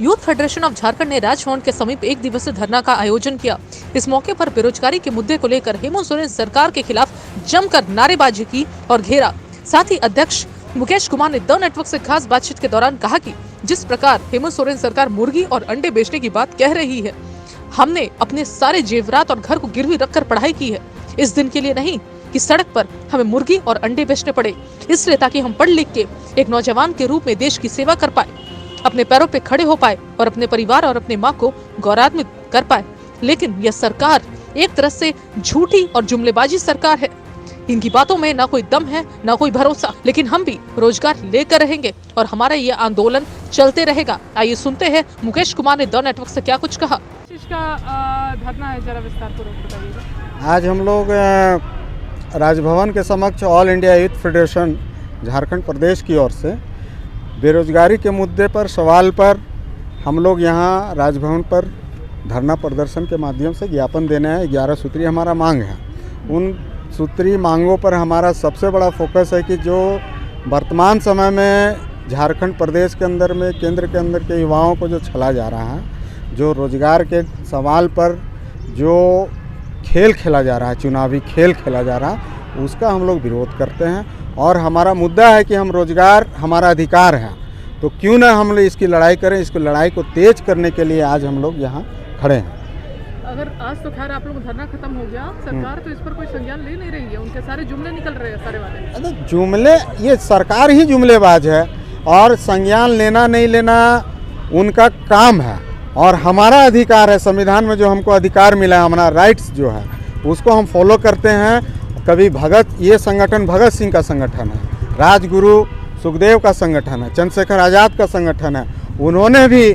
Youth federation of Jharkhand ने राजभवन के समीप एक दिवसीय धरना का आयोजन किया। इस मौके पर बेरोजगारी के मुद्दे को लेकर हेमंत सोरेन सरकार के खिलाफ जमकर नारेबाजी की और घेरा। साथ ही अध्यक्ष मुकेश कुमार ने द नेटवर्क से खास बातचीत के दौरान कहा कि जिस प्रकार हेमंत सोरेन सरकार मुर्गी और अंडे बेचने की बात कह रही है, हमने अपने सारे जेवरात और घर को गिरवी रखकर पढ़ाई की है, इस दिन के लिए नहीं कि सड़क पर हमें मुर्गी और अंडे बेचने पड़े, इसलिए ताकि हम पढ़ लिख के एक नौजवान के रूप में देश की सेवा कर पाए, अपने पैरों पे खड़े हो पाए और अपने परिवार और अपनी माँ को गौरवान्वित कर पाए। लेकिन यह सरकार एक तरह से झूठी और जुमलेबाजी सरकार है। इनकी बातों में ना कोई दम है, ना कोई भरोसा। लेकिन हम भी रोजगार लेकर रहेंगे और हमारा ये आंदोलन चलते रहेगा। आइए सुनते हैं मुकेश कुमार ने द नेटवर्क से क्या कुछ कहा। धरना है, जरा विस्तारपूर्वक बताइएगा। आज हम लोग राजभवन के समक्ष all India youth federation Jharkhand प्रदेश की ओर से बेरोजगारी के मुद्दे पर सवाल पर हम लोग यहाँ राजभवन पर धरना प्रदर्शन के माध्यम से ज्ञापन देने हैं। 11 सूत्रीय हमारा मांग है। उन सूत्रीय मांगों पर हमारा सबसे बड़ा फोकस है कि जो वर्तमान समय में झारखंड प्रदेश के अंदर में केंद्र के अंदर के युवाओं को जो छला जा रहा है, जो रोजगार के सवाल पर जो खेल खेला जा रहा है, चुनावी खेल खेला जा रहा है, उसका हम लोग विरोध करते हैं। और हमारा मुद्दा है कि हम रोजगार हमारा अधिकार है, तो क्यों ना हम लोग इसकी लड़ाई करें। इसको लड़ाई को तेज करने के लिए आज हम लोग यहाँ खड़े हैं। अगर आज तो खैर आप लोग धरना खत्म हो गया, सरकार तो इस पर कोई संज्ञान ले नहीं रही है। उनके सारे जुमले निकल रहे हैं, सारे वाले जुमले, ये सरकार ही जुमलेबाज है और संज्ञान लेना नहीं लेना उनका काम है। और हमारा अधिकार है, संविधान में जो हमको अधिकार मिला है, हमारा राइट्स जो है उसको हम फॉलो करते हैं। कभी ये संगठन भगत सिंह का संगठन है, राजगुरु सुखदेव का संगठन है, चंद्रशेखर आज़ाद का संगठन है। उन्होंने भी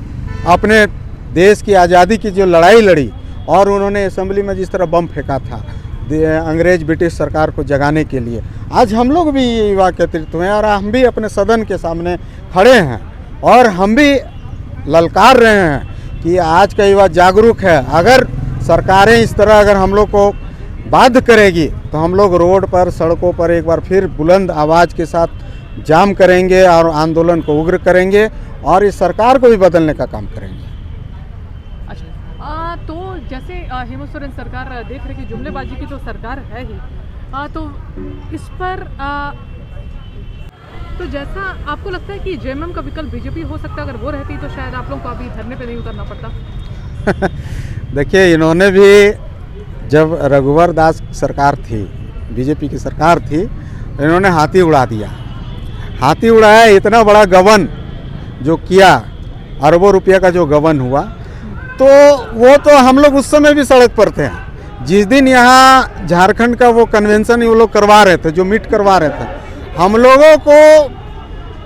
अपने देश की आज़ादी की जो लड़ाई लड़ी और उन्होंने असेंबली में जिस तरह बम फेंका था अंग्रेज ब्रिटिश सरकार को जगाने के लिए, आज हम लोग भी ये युवा के नेतृत्व हैं और हम भी अपने सदन के सामने खड़े हैं और हम भी ललकार रहे हैं कि आज का युवा जागरूक है। अगर सरकारें इस तरह अगर हम लोग को बाध्य करेगी तो हम लोग रोड पर, सड़कों पर एक बार फिर बुलंद आवाज़ के साथ जाम करेंगे और आंदोलन को उग्र करेंगे और इस सरकार को भी बदलने का काम करेंगे। अच्छा, तो जैसे हेमंत सोरेन सरकार देख रहे कि जुमलेबाजी की तो सरकार है ही, तो इस पर तो जैसा आपको लगता है कि जेएमएम का विकल्प बीजेपी हो सकता है, अगर वो रहती तो शायद आप लोगों को अभी धरने पे नहीं उतरना पड़ता। देखिए, इन्होंने भी जब रघुवर दास सरकार थी, बीजेपी की सरकार थी, इन्होंने हाथी उड़ा दिया। हाथी उड़ाया, इतना बड़ा गबन जो किया, अरबों रुपये का जो गबन हुआ, तो वो तो हम लोग उस समय भी सड़क पर थे। जिस दिन यहाँ झारखंड का वो कन्वेंशन वो लोग करवा रहे थे, जो मीट करवा रहे थे, हम लोगों को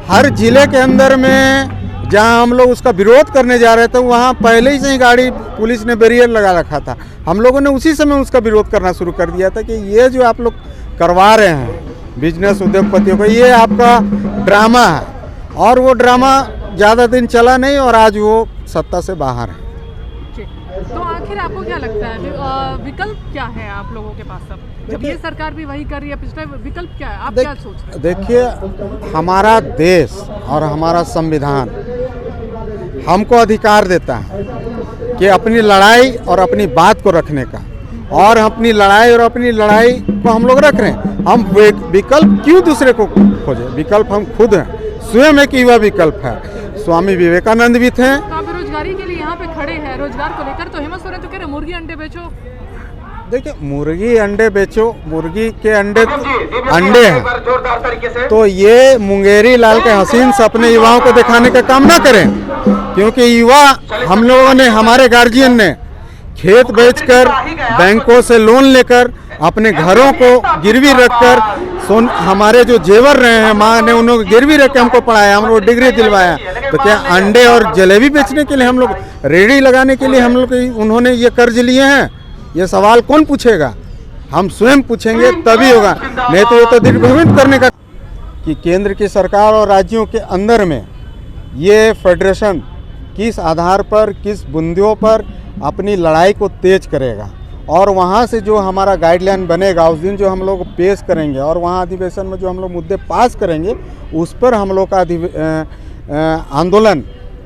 हर जिले के अंदर में जहाँ हम लोग उसका विरोध करने जा रहे थे, वहाँ पहले ही से ही गाड़ी पुलिस ने बैरियर लगा रखा था। हम लोगों ने उसी समय उसका विरोध करना शुरू कर दिया था कि ये जो आप लोग करवा रहे हैं बिजनेस उद्योगपतियों को, ये आपका ड्रामा है। और वो ड्रामा ज़्यादा दिन चला नहीं और आज वो सत्ता से बाहर है। तो आखिर आपको क्या लगता है विकल्प क्या है आप लोगों के पास? अब जब ये सरकार भी वही कर रही है, पिछले विकल्प क्या है, आप क्या सोच रहे हैं? देखिए, हमारा देश और हमारा संविधान हमको अधिकार देता है कि अपनी लड़ाई और अपनी बात को रखने का, और अपनी लड़ाई को हम लोग रख रहे हैं। हम विकल्प क्यों दूसरे को खोजे? विकल्प हम खुद हैं, स्वयं एक युवा विकल्प है। स्वामी विवेकानंद भी थे। बेरोजगारी के लिए यहाँ पे खड़े हैं, रोजगार को लेकर तो हेमंत सोरेन तो कह रहे मुर्गी अंडे बेचो। देखिए, मुर्गी अंडे बेचो, मुर्गी के अंडे हैं, तो ये मुंगेरी लाल के हसीन सपने युवाओं को दिखाने का काम ना करें। क्योंकि युवा, हम लोगों ने, हमारे गार्जियन ने खेत बेचकर, बैंकों से लोन लेकर, अपने घरों को गिरवी रखकर, हमारे जो जेवर रहे हैं, माँ ने उन्होंने गिरवी रख के हमको पढ़ाया, हम लोग डिग्री दिलवाया। तो क्या अंडे और जलेबी बेचने के लिए हम लोग, रेहड़ी लगाने के लिए हम लोग उन्होंने ये कर्ज लिए हैं? ये सवाल कौन पूछेगा? हम स्वयं पूछेंगे तभी होगा, नहीं तो ये तो दिग्भ्रमित करने का। कि केंद्र की सरकार और राज्यों के अंदर में ये फेडरेशन किस आधार पर, किस बुंदियों पर अपनी लड़ाई को तेज करेगा, और वहाँ से जो हमारा गाइडलाइन बनेगा उस दिन जो हम लोग पेश करेंगे, और वहाँ अधिवेशन में जो हम लोग मुद्दे पास करेंगे, उस पर हम लोग का आंदोलन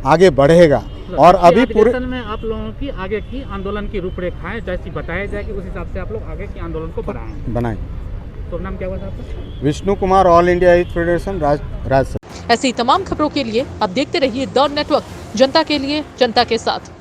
आगे बढ़ेगा। और अभी पूरे अधिवेशन में आप लोगों की आगे की आंदोलन की रूपरेखाएं जैसी बताया जाए कि उस हिसाब से आप लोग आगे की आंदोलन को बढ़ाएं। बनाए। तो नाम क्या हुआ था आपका? Vishnu Kumar, all India youth federation राज्य। ऐसी तमाम खबरों के लिए आप देखते रहिए द नेटवर्क, जनता के लिए जनता के साथ।